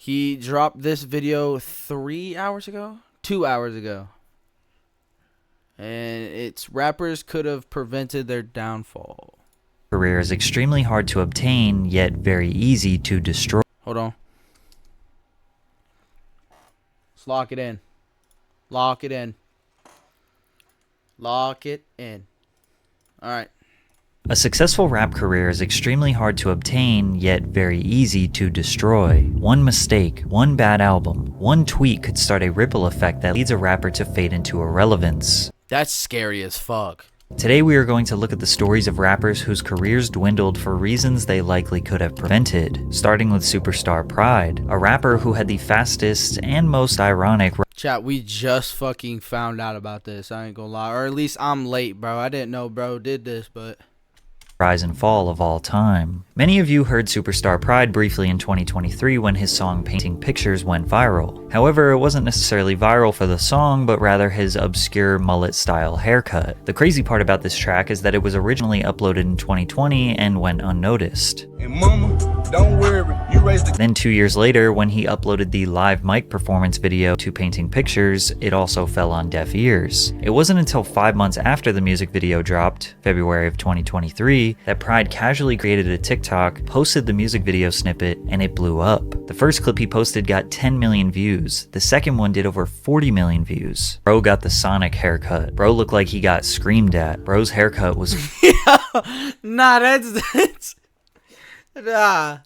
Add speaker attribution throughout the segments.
Speaker 1: He dropped this video 3 hours ago? 2 hours ago. And it's rappers could have prevented their downfall.
Speaker 2: Career is extremely hard to obtain, yet very easy to destroy.
Speaker 1: Hold on. Let's lock it in. Lock it in. Lock it in. Alright.
Speaker 2: A successful rap career is extremely hard to obtain, yet very easy to destroy. One mistake, one bad album, one tweet could start a ripple effect that leads a rapper to fade into irrelevance.
Speaker 1: That's scary as fuck.
Speaker 2: Today we are going to look at the stories of rappers whose careers dwindled for reasons they likely could have prevented, starting with Superstar Pride, a rapper who had the fastest and most ironic
Speaker 1: Chat, we just fucking found out about this, I ain't gonna lie. Or at least I'm late, bro. I didn't know bro did this, but...
Speaker 2: rise and fall of all time. Many of you heard Superstar Pride briefly in 2023 when his song Painting Pictures went viral. However, it wasn't necessarily viral for the song, but rather his obscure mullet-style haircut. The crazy part about this track is that it was originally uploaded in 2020 and went unnoticed.
Speaker 3: And mama, don't worry, you raised the...
Speaker 2: Then 2 years later, when he uploaded the live mic performance video to Painting Pictures, it also fell on deaf ears. It wasn't until 5 months after the music video dropped, February of 2023, that Pride casually created a TikTok, posted the music video snippet, and it blew up. The first clip he posted got 10 million views. The second one did over 40 million views. Bro got the Sonic haircut. Bro looked like he got screamed at. Bro's haircut was...
Speaker 1: Nah, that's... Nah.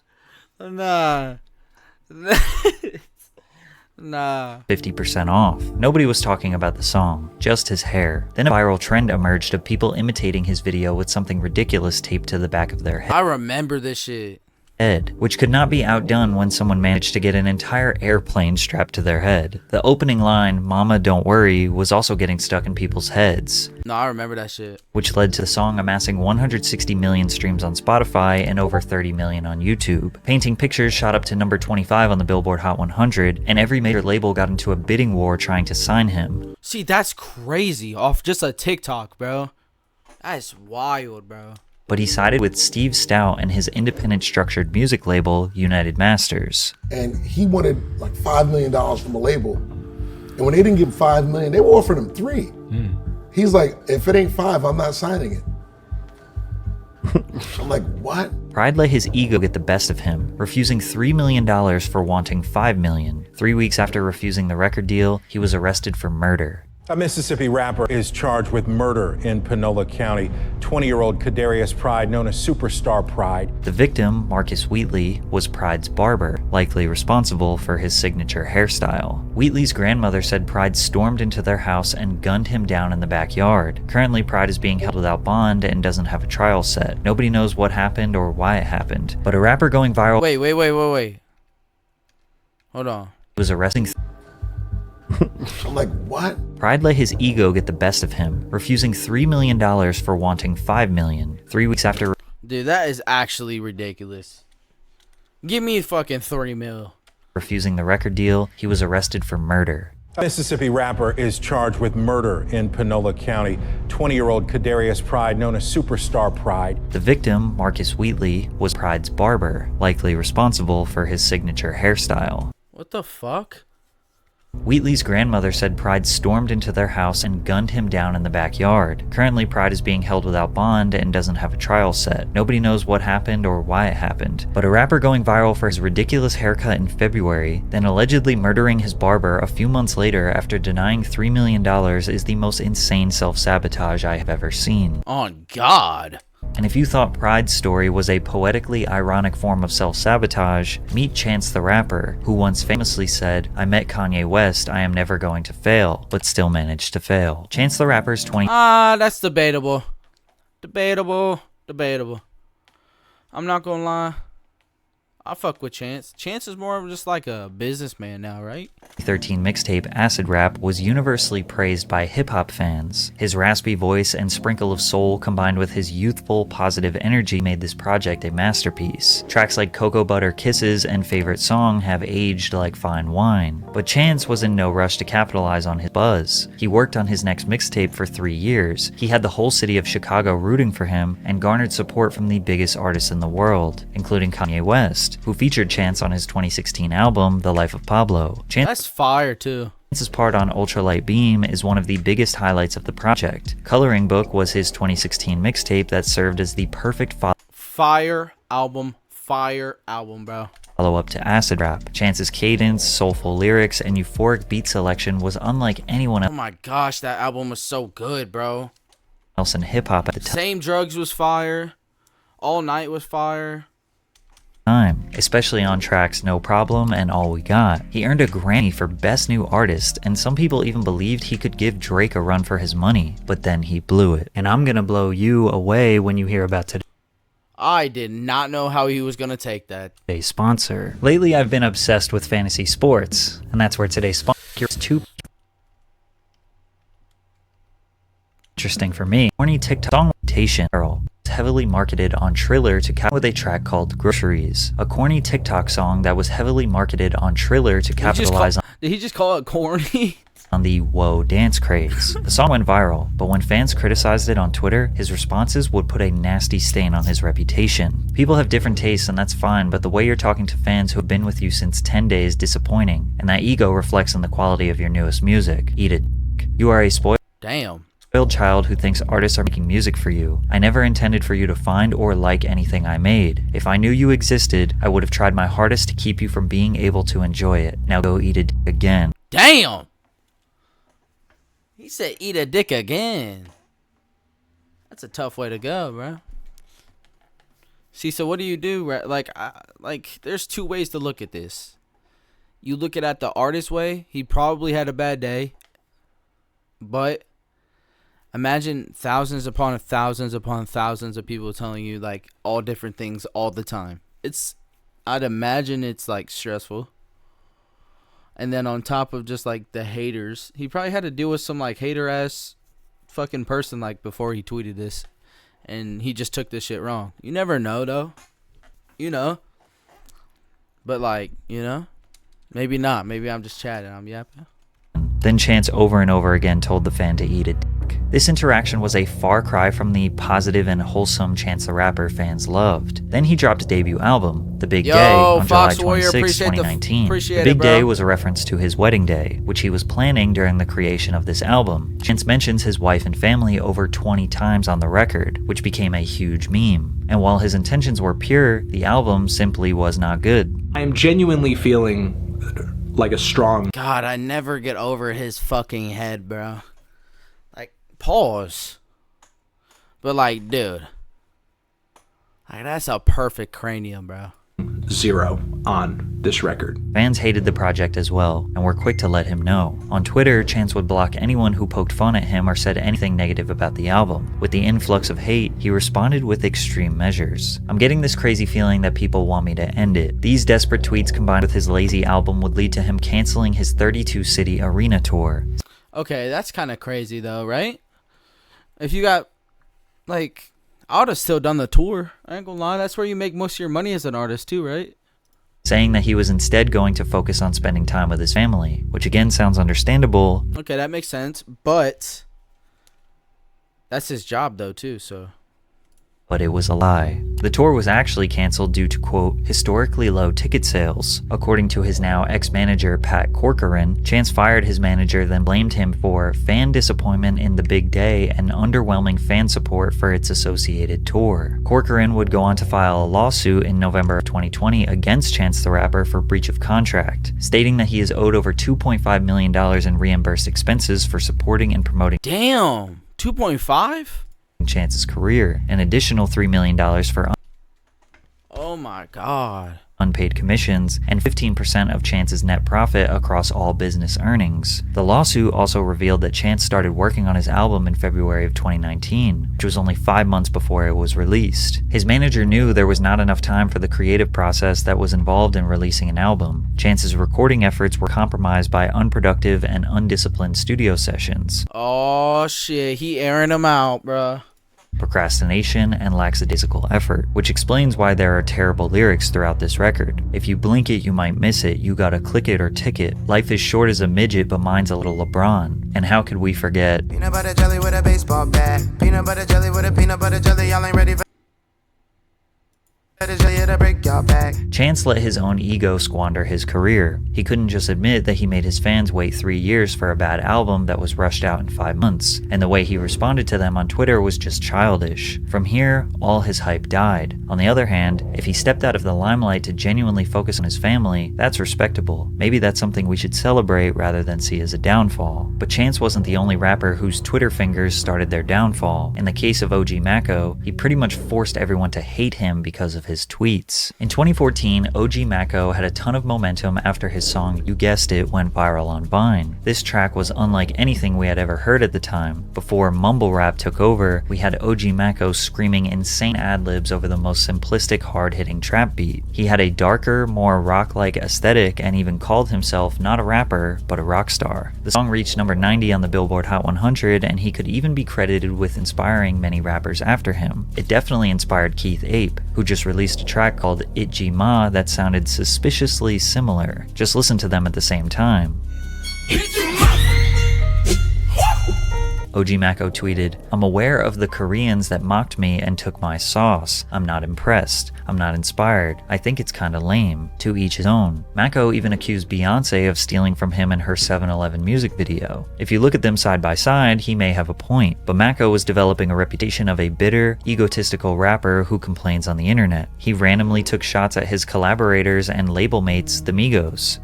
Speaker 1: Nah. Nah.
Speaker 2: 50% off. Nobody was talking about the song, just his hair. Then a viral trend emerged of people imitating his video with something ridiculous taped to the back of their
Speaker 1: I remember this shit.
Speaker 2: head, which could not be outdone when someone managed to get an entire airplane strapped to their head. The opening line, "Mama don't worry," was also getting stuck in people's heads,
Speaker 1: No, I remember that shit.
Speaker 2: which led to the song amassing 160 million streams on Spotify and over 30 million on YouTube. Painting Pictures shot up to number 25 on the Billboard Hot 100, and every major label got into a bidding war trying to sign him.
Speaker 1: See, that's crazy. Off just a TikTok, bro. That's wild, bro.
Speaker 2: But he sided with Steve Stout and his independent structured music label, United Masters.
Speaker 4: And he wanted like $5 million from a label. And when they didn't give him $5 million, they were offering him $3 million. He's like, if it ain't $5 million, I'm not signing it. I'm like, what?
Speaker 2: Pride let his ego get the best of him, refusing $3 million for wanting $5 million. 3 weeks after refusing the record deal, he was arrested for murder.
Speaker 5: A Mississippi rapper is charged with murder in Panola County. 20-year-old Kadarius Pride, known as Superstar Pride.
Speaker 2: The victim, Marcus Wheatley, was Pride's barber, likely responsible for his signature hairstyle. Wheatley's grandmother said Pride stormed into their house and gunned him down in the backyard. Currently, Pride is being held without bond and doesn't have a trial set. Nobody knows what happened or why it happened, but a rapper going viral
Speaker 1: Wait. Hold on.
Speaker 2: was arresting.
Speaker 4: I'm like, what?
Speaker 2: Pride let his ego get the best of him, refusing $3 million for wanting $5 million. 3 weeks after
Speaker 1: Dude, that is actually ridiculous. Give me fucking 30 mil.
Speaker 2: refusing the record deal, he was arrested for murder.
Speaker 5: A Mississippi rapper is charged with murder in Panola County. 20-year-old Kadarius Pride, known as Superstar Pride.
Speaker 2: The victim, Marcus Wheatley, was Pride's barber, likely responsible for his signature hairstyle.
Speaker 1: What the fuck?
Speaker 2: Wheatley's grandmother said Pride stormed into their house and gunned him down in the backyard. Currently, Pride is being held without bond and doesn't have a trial set. Nobody knows what happened or why it happened. But a rapper going viral for his ridiculous haircut in February, then allegedly murdering his barber a few months later after denying $3 million is the most insane self-sabotage I have ever seen.
Speaker 1: On God.
Speaker 2: And if you thought Pride's story was a poetically ironic form of self-sabotage, meet Chance the Rapper, who once famously said, "I met Kanye West, I am never going to fail," but still managed to fail. Chance the Rapper's 20-
Speaker 1: That's debatable. Debatable. I'm not gonna lie. I fuck with Chance. Chance is more of just like a businessman now, right?
Speaker 2: 2013 mixtape Acid Rap was universally praised by hip-hop fans. His raspy voice and sprinkle of soul combined with his youthful, positive energy made this project a masterpiece. Tracks like Cocoa Butter Kisses and Favorite Song have aged like fine wine. But Chance was in no rush to capitalize on his buzz. He worked on his next mixtape for 3 years. He had the whole city of Chicago rooting for him and garnered support from the biggest artists in the world, including Kanye West. who featured Chance on his 2016 album, The Life of Pablo.
Speaker 1: That's fire too.
Speaker 2: Chance's part on Ultralight Beam is one of the biggest highlights of the project. Coloring Book was his 2016 mixtape that served as the perfect
Speaker 1: fire album, bro.
Speaker 2: follow-up to Acid Rap. Chance's cadence, soulful lyrics, and euphoric beat selection was unlike anyone
Speaker 1: Oh my gosh, that album was so good, bro.
Speaker 2: else in hip-hop at the
Speaker 1: Same Drugs was fire. All Night was fire.
Speaker 2: time, especially on tracks No Problem and All We Got. He earned a Grammy for Best New Artist, and some people even believed he could give Drake a run for his money, but then he blew it. And I'm gonna blow you away when you hear about
Speaker 1: I did not know how he was gonna take that.
Speaker 2: today's sponsor. Lately, I've been obsessed with fantasy sports, and that's where today's sponsor is too interesting for me. Corny TikTok song Mutation Girl was heavily marketed on Triller to with a track called Groceries, a corny TikTok song that was heavily marketed on Triller to capitalize
Speaker 1: Did he just call it corny?
Speaker 2: on the Whoa dance craze. The song went viral, but when fans criticized it on Twitter, his responses would put a nasty stain on his reputation. People have different tastes and that's fine, but the way you're talking to fans who have been with you since 10 days is disappointing, and that ego reflects on the quality of your newest music. Eat it. You are a spoiled child who thinks artists are making music for you. I never intended for you to find or like anything I made. If I knew you existed, I would have tried my hardest to keep you from being able to enjoy it. Now go eat a dick again.
Speaker 1: Damn! He said eat a dick again. That's a tough way to go, bro. See, so what do you do? Like, there's two ways to look at this. You look at the artist way. He probably had a bad day. But imagine thousands upon thousands upon thousands of people telling you, like, all different things all the time. I'd imagine it's, like, stressful. And then on top of just, like, the haters, he probably had to deal with some, like, hater-ass fucking person, like, before he tweeted this. And he just took this shit wrong. You never know, though. You know. But, like, you know. Maybe not. Maybe I'm just chatting. I'm yapping.
Speaker 2: Then Chance over and over again told the fan to eat a dick. This interaction was a far cry from the positive and wholesome Chance the Rapper fans loved. Then he dropped a debut album, The Big Day, on July 26, 2019. The Big Day was a reference to his wedding day, which he was planning during the creation of this album. Chance mentions his wife and family over 20 times on the record, which became a huge meme. And while his intentions were pure, the album simply was not good.
Speaker 6: I am genuinely feeling like a strong...
Speaker 1: God, I never get over his fucking head, bro. Like, pause. But, like, dude. Like, that's a perfect cranium, bro.
Speaker 6: 0 on this record.
Speaker 2: Fans hated the project as well, and were quick to let him know. On Twitter, Chance would block anyone who poked fun at him or said anything negative about the album. With the influx of hate, he responded with extreme measures. I'm getting this crazy feeling that people want me to end it. These desperate tweets combined with his lazy album would lead to him canceling his 32-city arena tour.
Speaker 1: Okay, that's kind of crazy, though, right? If you got, like... I would have still done the tour. I ain't gonna lie. That's where you make most of your money as an artist too, right?
Speaker 2: Saying that he was instead going to focus on spending time with his family, which again sounds understandable.
Speaker 1: Okay, that makes sense. But that's his job though too, so...
Speaker 2: But it was a lie. The tour was actually canceled due to, quote, historically low ticket sales. According to his now ex-manager Pat Corcoran, Chance fired his manager, then blamed him for fan disappointment in The Big Day and underwhelming fan support for its associated tour. Corcoran would go on to file a lawsuit in November of 2020 against Chance the Rapper for breach of contract, stating that he is owed over $2.5 million in reimbursed expenses for supporting and promoting...
Speaker 1: Damn! 2.5?
Speaker 2: Chance's career, an additional $3 million for
Speaker 1: oh my god,
Speaker 2: unpaid commissions, and 15% of Chance's net profit across all business earnings. The lawsuit also revealed that Chance started working on his album in February of 2019, which was only 5 months before it was released. His manager knew there was not enough time for the creative process that was involved in releasing an album. Chance's recording efforts were compromised by unproductive and undisciplined studio sessions.
Speaker 1: Oh shit, he airing them out, bruh.
Speaker 2: Procrastination, and lackadaisical effort, which explains why there are terrible lyrics throughout this record. If you blink it, you might miss it. You gotta click it or tick it. Life is short as a midget, but mine's a little LeBron. And how could we forget?
Speaker 7: Peanut butter jelly with a baseball bat. Peanut butter jelly with a peanut butter jelly. Y'all ain't ready for...
Speaker 2: Chance let his own ego squander his career. He couldn't just admit that he made his fans wait 3 years for a bad album that was rushed out in 5 months, and the way he responded to them on Twitter was just childish. From here, all his hype died. On the other hand, if he stepped out of the limelight to genuinely focus on his family, that's respectable. Maybe that's something we should celebrate rather than see as a downfall. But Chance wasn't the only rapper whose Twitter fingers started their downfall. In the case of OG Maco, he pretty much forced everyone to hate him because of his tweets. In 2014, OG Maco had a ton of momentum after his song You Guessed It went viral on Vine. This track was unlike anything we had ever heard at the time. Before mumble rap took over, we had OG Maco screaming insane ad-libs over the most simplistic, hard-hitting trap beat. He had a darker, more rock-like aesthetic and even called himself not a rapper, but a rock star. The song reached number 90 on the Billboard Hot 100, and he could even be credited with inspiring many rappers after him. It definitely inspired Keith Ape, who just released a track called Itji Ma that sounded suspiciously similar. Just listen to them at the same time. OG Maco tweeted, "I'm aware of the Koreans that mocked me and took my sauce. I'm not impressed. I'm not inspired. I think it's kinda lame. To each his own." Maco even accused Beyonce of stealing from him in her 7-Eleven music video. If you look at them side by side, he may have a point, but Maco was developing a reputation of a bitter, egotistical rapper who complains on the internet. He randomly took shots at his collaborators and label mates, the Migos.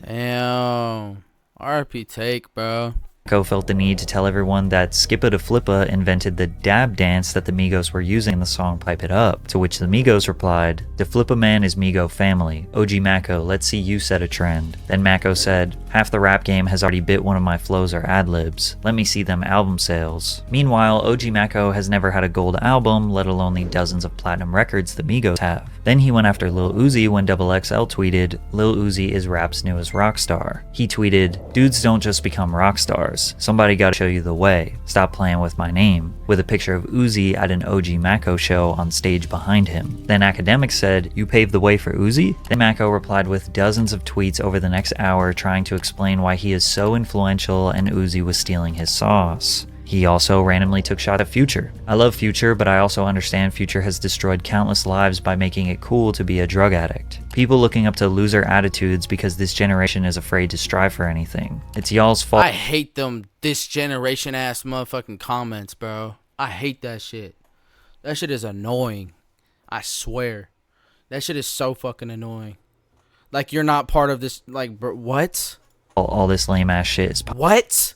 Speaker 1: Damn. RP take, bro.
Speaker 2: Maco felt the need to tell everyone that Skippa da Flippa invented the dab dance that the Migos were using in the song Pipe It Up, to which the Migos replied, "The Flippa man is Migo family. OG Maco, let's see you set a trend." Then Maco said, "Half the rap game has already bit one of my flows or ad-libs. Let me see them album sales." Meanwhile, OG Maco has never had a gold album, let alone the dozens of platinum records the Migos have. Then he went after Lil Uzi when XXL tweeted, "Lil Uzi is rap's newest rock star." He tweeted, "Dudes don't just become rock stars. Somebody gotta show you the way. Stop playing with my name," with a picture of Uzi at an OG Maco show on stage behind him. Then Academics said, "You paved the way for Uzi?" Then Maco replied with dozens of tweets over the next hour trying to explain why he is so influential and Uzi was stealing his sauce. He also randomly took shots at Future. "I love Future, but I also understand Future has destroyed countless lives by making it cool to be a drug addict. People looking up to loser attitudes because this generation is afraid to strive for anything. It's y'all's fault."
Speaker 1: I hate them this generation ass motherfucking comments, bro. I hate that shit. That shit is annoying. I swear. That shit is so fucking annoying. Like, you're not part of this, like, bro, what?
Speaker 2: All this lame ass shit is
Speaker 1: What?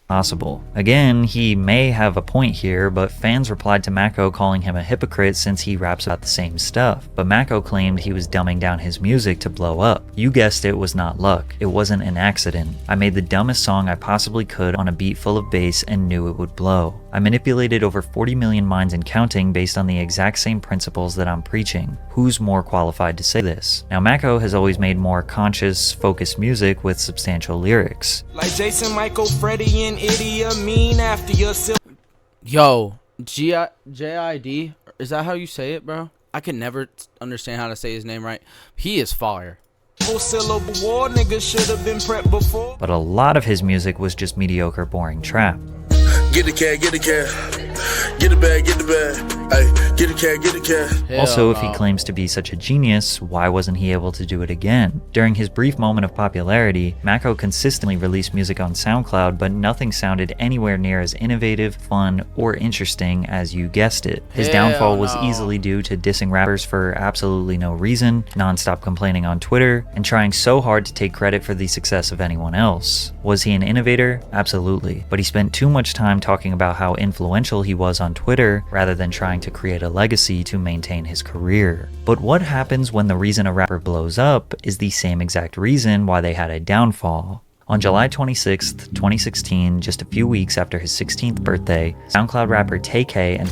Speaker 2: possible. Again, he may have a point here, but fans replied to Maco calling him a hypocrite since he raps about the same stuff. But Maco claimed he was dumbing down his music to blow up. You guessed it, was not luck. It wasn't an accident. I made the dumbest song I possibly could on a beat full of bass and knew it would blow. I manipulated over 40 million minds and counting based on the exact same principles that I'm preaching. Who's more qualified to say this? Now, Maco has always made more conscious, focused music with substantial lyrics.
Speaker 7: Like Jason, Michael, Freddie, and Idia mean after your
Speaker 1: Yo, JID, is that how you say it, bro? I can never understand how to say his name right. He is fire.
Speaker 7: syllable war, nigga should have been prepped before.
Speaker 2: But a lot of his music was just mediocre, boring trap.
Speaker 3: Get the cat, get the cat. Get the bag, get the bag. Hey, get the cat, get the cat.
Speaker 2: Also, if he claims to be such a genius, why wasn't he able to do it again? During his brief moment of popularity, Maco consistently released music on SoundCloud, but nothing sounded anywhere near as innovative, fun, or interesting as You Guessed It. His downfall was easily due to dissing rappers for absolutely no reason, non-stop complaining on Twitter, and trying so hard to take credit for the success of anyone else. Was he an innovator? Absolutely. But he spent too much time talking about how influential he was on Twitter rather than trying to create a legacy to maintain his career. But what happens when the reason a rapper blows up is the same exact reason why they had a downfall? On July 26th, 2016, just a few weeks after his 16th birthday, SoundCloud rapper TK and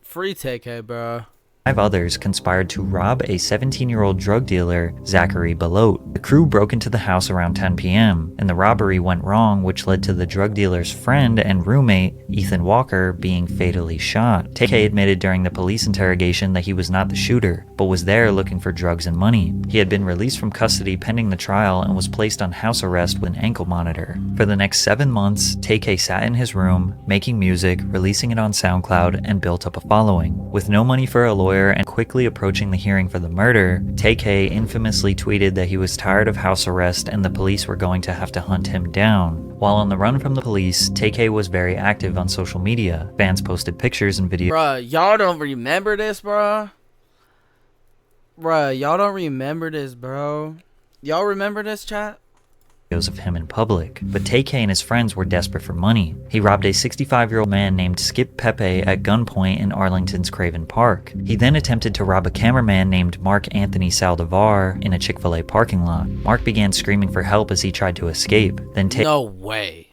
Speaker 1: Free TK, bro.
Speaker 2: 5 others conspired to rob a 17-year-old drug dealer, Zachary Belote. The crew broke into the house around 10 p.m., and the robbery went wrong, which led to the drug dealer's friend and roommate, Ethan Walker, being fatally shot. TK admitted during the police interrogation that he was not the shooter, but was there looking for drugs and money. He had been released from custody pending the trial and was placed on house arrest with an ankle monitor. For the next 7 months, TK sat in his room, making music, releasing it on SoundCloud, and built up a following. With no money for a lawyer popular and quickly approaching the hearing for the murder, Tay-K infamously tweeted that he was tired of house arrest and the police were going to have to hunt him down. While on the run from the police, Tay-K was very active on social media. Fans posted pictures and videos.
Speaker 1: Bruh, y'all don't remember this, bruh? Bruh, y'all don't remember this, bro. Y'all remember this, chat?
Speaker 2: Of him in public, but Tay-K and his friends were desperate for money. He robbed a 65-year-old man named Skip Pepe at gunpoint in Arlington's Craven Park. He then attempted to rob a cameraman named Mark Anthony Saldivar in a Chick-fil-A parking lot. Mark began screaming for help as he tried to escape. Then
Speaker 1: No way.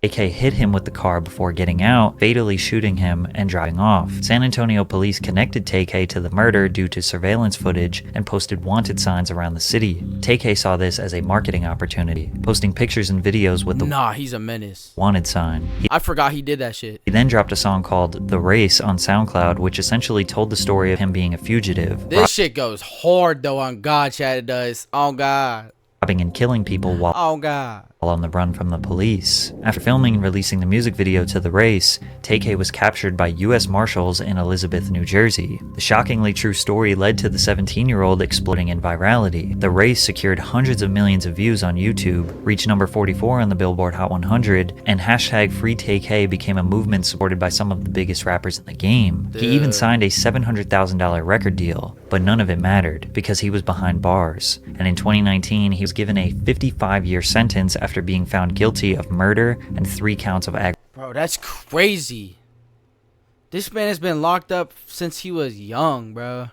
Speaker 2: Tay-K hit him with the car before getting out, fatally shooting him and driving off. San Antonio police connected Tay-K to the murder due to surveillance footage and posted wanted signs around the city. Tay-K saw this as a marketing opportunity, posting pictures and videos with the
Speaker 1: Nah, he's a menace.
Speaker 2: wanted sign.
Speaker 1: I forgot he did that shit.
Speaker 2: He then dropped a song called The Race on SoundCloud, which essentially told the story of him being a fugitive,
Speaker 1: This shit goes hard though, on God, chat, it does. On God.
Speaker 2: robbing and killing people while
Speaker 1: On God.
Speaker 2: on the run from the police. After filming and releasing the music video to The Race, Tay-K was captured by U.S. Marshals in Elizabeth, New Jersey. The shockingly true story led to the 17-year-old exploding in virality. The Race secured hundreds of millions of views on YouTube, reached number 44 on the Billboard Hot 100, and hashtag Free Tay-K became a movement supported by some of the biggest rappers in the game. He even signed a $700,000 record deal, but none of it mattered because he was behind bars. And in 2019, he was given a 55-year sentence after being found guilty of murder and 3 counts of
Speaker 1: Bro, that's crazy. This man has been locked up since he was young, bro.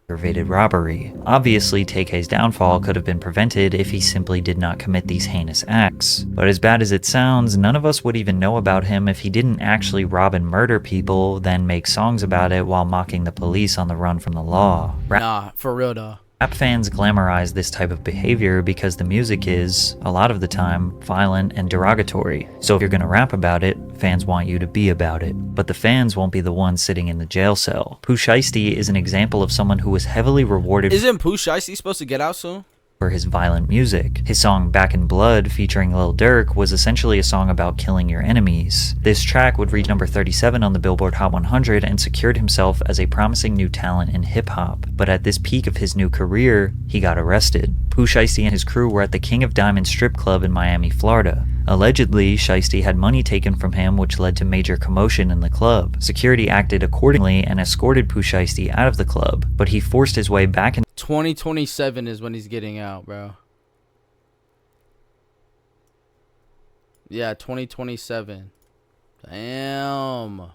Speaker 2: aggravated robbery. Obviously, Tay-K's downfall could have been prevented if he simply did not commit these heinous acts. But as bad as it sounds, none of us would even know about him if he didn't actually rob and murder people, then make songs about it while mocking the police on the run from the law.
Speaker 1: Nah, for real though.
Speaker 2: Rap fans glamorize this type of behavior because the music is, a lot of the time, violent and derogatory. So if you're gonna rap about it, fans want you to be about it. But the fans won't be the ones sitting in the jail cell. Pooh Shiesty is an example of someone who was heavily rewarded
Speaker 1: Isn't Pooh Shiesty supposed to get out soon?
Speaker 2: for his violent music. His song Back in Blood featuring Lil Durk was essentially a song about killing your enemies. This track would reach number 37 on the Billboard Hot 100 and secured himself as a promising new talent in hip-hop. But at this peak of his new career, he got arrested. Pooh Shiesty and his crew were at the King of Diamonds strip club in Miami, Florida. Allegedly, Shiesty had money taken from him, which led to major commotion in the club. Security acted accordingly and escorted Pooh Shiesty out of the club, but he forced his way back in
Speaker 1: 2027 is when he's getting out, bro. Yeah, 2027. Damn.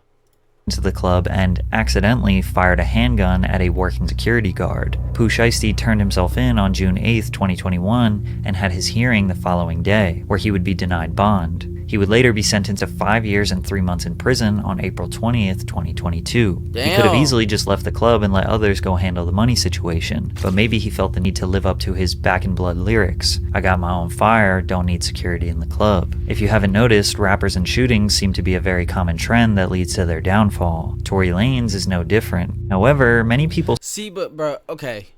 Speaker 2: into the club and accidentally fired a handgun at a working security guard. Pooh Shiesty turned himself in on June 8th, 2021 and had his hearing the following day, where he would be denied bond. He would later be sentenced to 5 years and 3 months in prison on April 20th, 2022. He could have
Speaker 1: Damn.
Speaker 2: easily just left the club and let others go handle the money situation, but maybe he felt the need to live up to his Back in Blood lyrics. I got my own fire, don't need security in the club. If you haven't noticed, rappers and shootings seem to be a very common trend that leads to their downfall. Tory Lanez is no different. However, many people
Speaker 1: See, but bro, okay.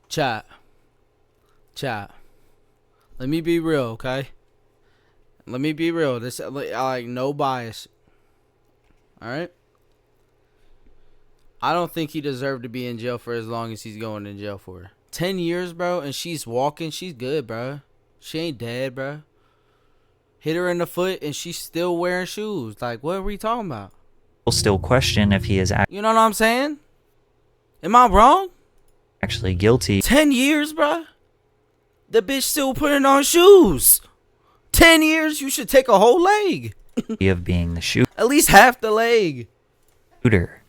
Speaker 1: Chat. Let me be real, okay? Let me be real. This like no bias. All right? I don't think he deserved to be in jail for as long as he's going in jail for. 10 years, bro, and she's walking. She's good, bro. She ain't dead, bro. Hit her in the foot and she's still wearing shoes. Like, what are we talking about?
Speaker 2: still question if he is
Speaker 1: You know what I'm saying? Am I wrong?
Speaker 2: actually guilty
Speaker 1: 10 years, bro. The bitch still putting on shoes. 10 years, you should take a whole leg.
Speaker 2: of being the shooter.
Speaker 1: At least half the leg.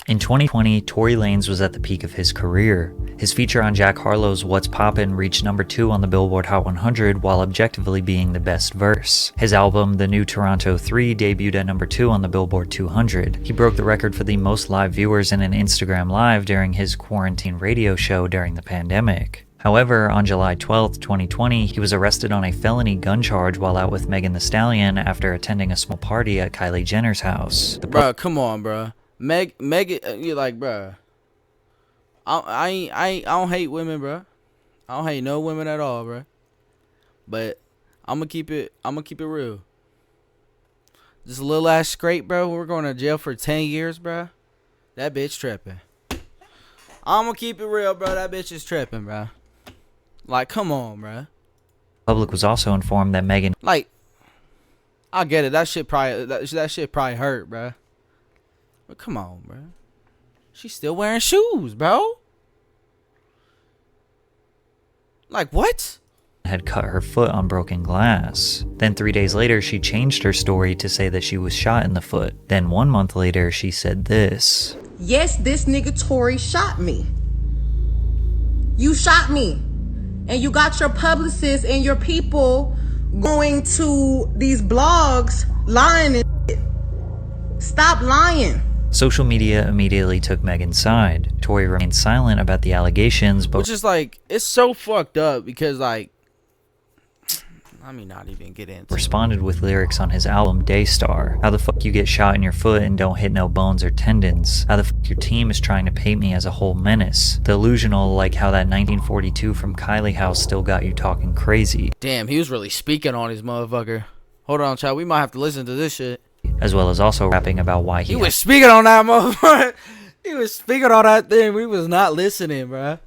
Speaker 2: In 2020, Tory Lanez was at the peak of his career. His feature on Jack Harlow's What's Poppin' reached number 2 on the Billboard Hot 100 while objectively being the best verse. His album, The New Toronto 3, debuted at number 2 on the Billboard 200. He broke the record for the most live viewers in an Instagram Live during his quarantine radio show during the pandemic. However, on July 12, 2020, he was arrested on a felony gun charge while out with Megan Thee Stallion after attending a small party at Kylie Jenner's house.
Speaker 1: Bro, come on, bro. Megan, you're like, bro. I don't hate women, bro. I don't hate no women at all, bro. But I'm gonna keep it real. This little ass scrape, bro. We're going to jail for 10 years, bro. That bitch tripping. I'm gonna keep it real, bro. That bitch is tripping, bro. Like, come on, bro.
Speaker 2: Public was also informed that Megan
Speaker 1: Like, I get it. That shit probably hurt, bro. But come on, bro. She's still wearing shoes, bro. Like, what?
Speaker 2: had cut her foot on broken glass. Then 3 days later, she changed her story to say that she was shot in the foot. Then 1 month later, she said this.
Speaker 8: Yes, this nigga Tory shot me. You shot me. And you got your publicists and your people going to these blogs lying and shit. Stop lying.
Speaker 2: Social media immediately took Megan's side. Tory remained silent about the allegations, but
Speaker 1: which is like, it's so fucked up because, like, let me not even get into it.
Speaker 2: Responded with lyrics on his album Daystar. How the fuck you get shot in your foot and don't hit no bones or tendons? How the fuck your team is trying to paint me as a whole menace? Delusional, like how that 1942 from Kylie House still got you talking crazy.
Speaker 1: Damn, he was really speaking on his motherfucker. Hold on, child. We might have to listen to this shit.
Speaker 2: As well as also rapping about why
Speaker 1: he was speaking on that motherfucker. He was speaking on that thing. We was not listening, bruh.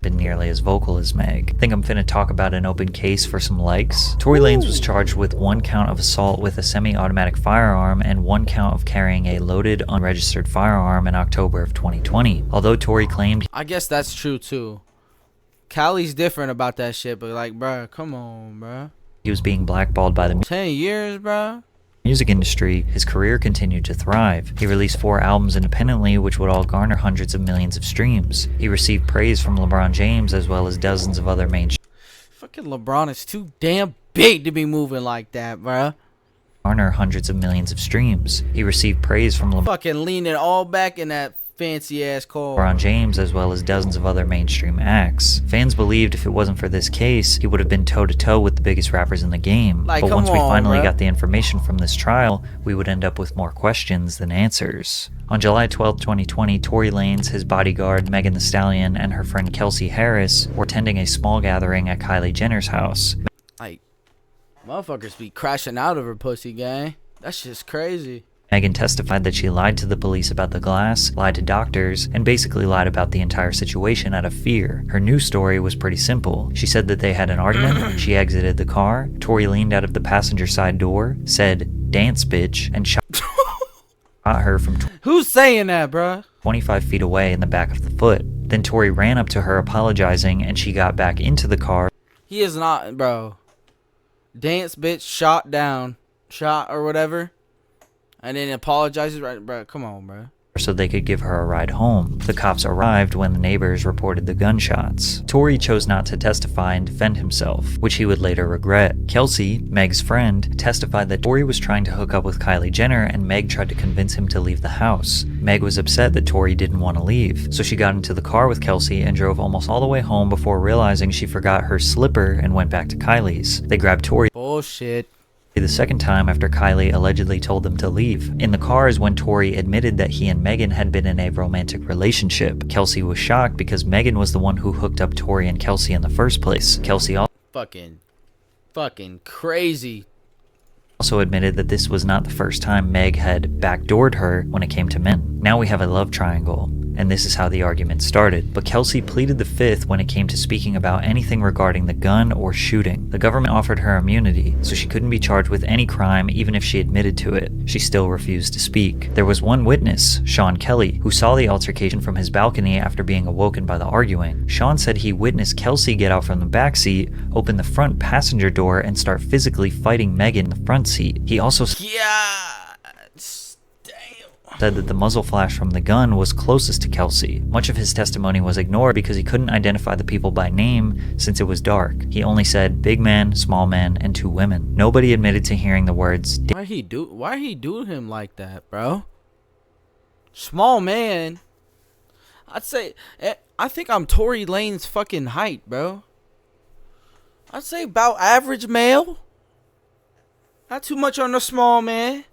Speaker 2: Been nearly as vocal as Meg. Think I'm finna talk about an open case for some likes? Tory Lanez was charged with 1 count of assault with a semi-automatic firearm and 1 count of carrying a loaded, unregistered firearm in October of 2020. Although Tory claimed
Speaker 1: I guess that's true too. Callie's different about that shit, but like, bruh, come on, bruh.
Speaker 2: he was being blackballed by the
Speaker 1: 10 years, bruh.
Speaker 2: music industry, his career continued to thrive. He released 4 albums independently, which would all garner hundreds of millions of streams. He received praise from LeBron James as well as dozens of other mainstream
Speaker 1: Fucking LeBron is too damn big to be moving like that, bruh.
Speaker 2: garner hundreds of millions of streams. He received praise from
Speaker 1: Fucking leaning all back in that fancy ass car.
Speaker 2: LeBron James as well as dozens of other mainstream acts. Fans believed if it wasn't for this case, he would have been toe-to-toe with the biggest rappers in the game.
Speaker 1: Like,
Speaker 2: but
Speaker 1: come
Speaker 2: once we
Speaker 1: on,
Speaker 2: finally
Speaker 1: bruh.
Speaker 2: got the information from this trial, we would end up with more questions than answers. On July 12, 2020, Tory Lanez, his bodyguard Megan Thee Stallion, and her friend Kelsey Harris were attending a small gathering at Kylie Jenner's house.
Speaker 1: Like, motherfuckers be crashing out of her pussy, gang. That's just crazy.
Speaker 2: Megan testified that she lied to the police about the glass, lied to doctors, and basically lied about the entire situation out of fear. Her new story was pretty simple. She said that they had an argument, she exited the car, Tory leaned out of the passenger side door, said, "Dance, bitch," and shot her from
Speaker 1: Who's saying that, bruh?
Speaker 2: 25 feet away in the back of the foot. Then Tory ran up to her apologizing, and she got back into the car.
Speaker 1: He is not, bro. Dance, bitch, shot or whatever. And then apologizes, right, bro? Come on, bro.
Speaker 2: So they could give her a ride home. The cops arrived when the neighbors reported the gunshots. Tory chose not to testify and defend himself, which he would later regret. Kelsey, Meg's friend, testified that Tory was trying to hook up with Kylie Jenner and Meg tried to convince him to leave the house. Meg was upset that Tory didn't want to leave, so she got into the car with Kelsey and drove almost all the way home before realizing she forgot her slipper and went back to Kylie's. They grabbed Tory
Speaker 1: Bullshit.
Speaker 2: the second time after Kylie allegedly told them to leave. In the car is when Tory admitted that he and Megan had been in a romantic relationship. Kelsey was shocked because Megan was the one who hooked up Tory and Kelsey in the first place. Kelsey
Speaker 1: Fucking crazy.
Speaker 2: also admitted that this was not the first time Meg had backdoored her when it came to men. Now we have a love triangle, and this is how the argument started. But Kelsey pleaded the fifth when it came to speaking about anything regarding the gun or shooting. The government offered her immunity, so she couldn't be charged with any crime even if she admitted to it. She still refused to speak. There was one witness, Sean Kelly, who saw the altercation from his balcony after being awoken by the arguing. Sean said he witnessed Kelsey get out from the backseat, open the front passenger door, and start physically fighting Megan in the front seat. He also said that the muzzle flash from the gun was closest to Kelsey. Much of his testimony was ignored because he couldn't identify the people by name since it was dark. He only said big man, small man, and 2 women. Nobody admitted to hearing the words
Speaker 1: Why he do him like that, bro? Small man. I think I'm Tory Lanez's fucking height, bro. I'd say about average male. Not too much on the small man.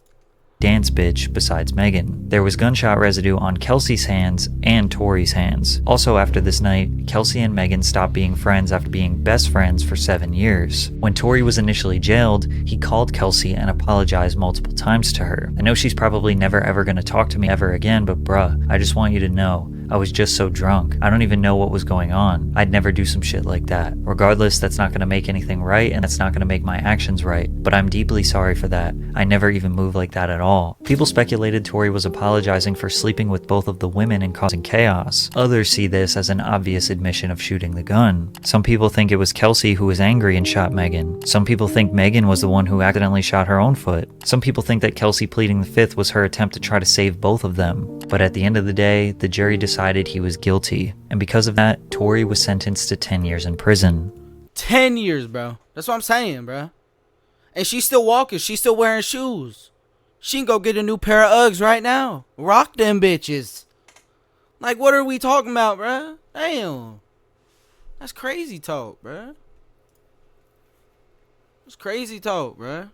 Speaker 2: dance bitch besides Megan. There was gunshot residue on Kelsey's hands and Tory's hands. Also after this night, Kelsey and Megan stopped being friends after being best friends for 7 years. When Tory was initially jailed, he called Kelsey and apologized multiple times to her. I know she's probably never ever gonna talk to me ever again, but bruh, I just want you to know, I was just so drunk. I don't even know what was going on. I'd never do some shit like that. Regardless, that's not gonna make anything right, and that's not gonna make my actions right. But I'm deeply sorry for that. I never even moved like that at all. People speculated Tory was apologizing for sleeping with both of the women and causing chaos. Others see this as an obvious admission of shooting the gun. Some people think it was Kelsey who was angry and shot Megan. Some people think Megan was the one who accidentally shot her own foot. Some people think that Kelsey pleading the fifth was her attempt to try to save both of them. But at the end of the day, the jury decided he was guilty. And because of that, Tory was sentenced to 10 years in prison.
Speaker 1: 10 years, bro. That's what I'm saying, bro. And she's still walking. She's still wearing shoes. She can go get a new pair of Uggs right now. Rock them bitches. Like, what are we talking about, bro? Damn. That's crazy talk, bro. That's crazy talk, bro.